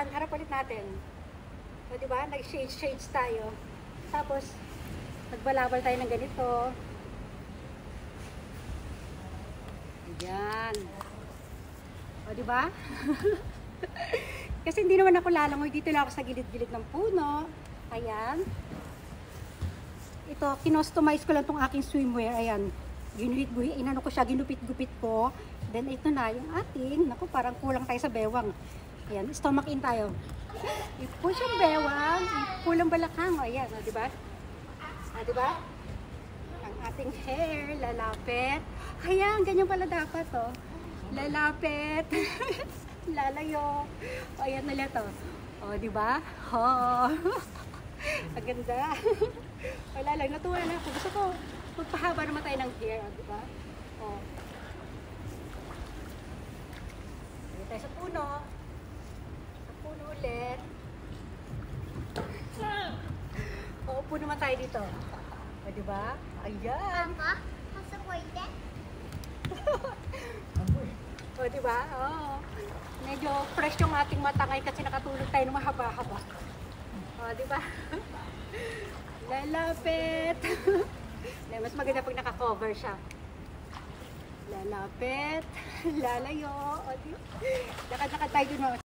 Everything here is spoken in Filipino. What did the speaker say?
Ayan, harap ulit natin. O, diba? Nag-shades tayo. Tapos, nagbalabal tayo ng ganito. Ayan. O, diba? Kasi hindi naman ako lalangoy. Dito lang ako sa gilid-gilid ng puno. Ayan. Ito, kinostomize ko lang tong aking swimwear. Ayan. Inano ko siya, ginupit-gupit ko. Then, ito na yung ating. Naku, parang kulang tayo sa bewang. Ayan, stomach in tayo. I-push yung bewang. I-pull ang balakang. Ayan, o, diba? Diba? Ang ating hair, lalapit. Ayan, ganyan pala dapat, oh. Lalapit. Lalayo. O, ayan nila to. O, diba? Oh. Ang ganda. Wala lang, natuwa na ako. Gusto ko, magpahaba naman tayo ng hair, diba? O. Dito tayo sa puno. Sa puno ulit. O, upo naman tayo dito. O, diba? Ayan. Papa, masa pwede? O, diba? Oo. Medyo fresh yung ating mata ngayon kasi nakatulog tayo ng mahaba-haba. O, diba? Lalapit. Mas maganda pag naka-cover siya. Lalapit. Lalayo. O, diba? Lakad-lakad tayo dun.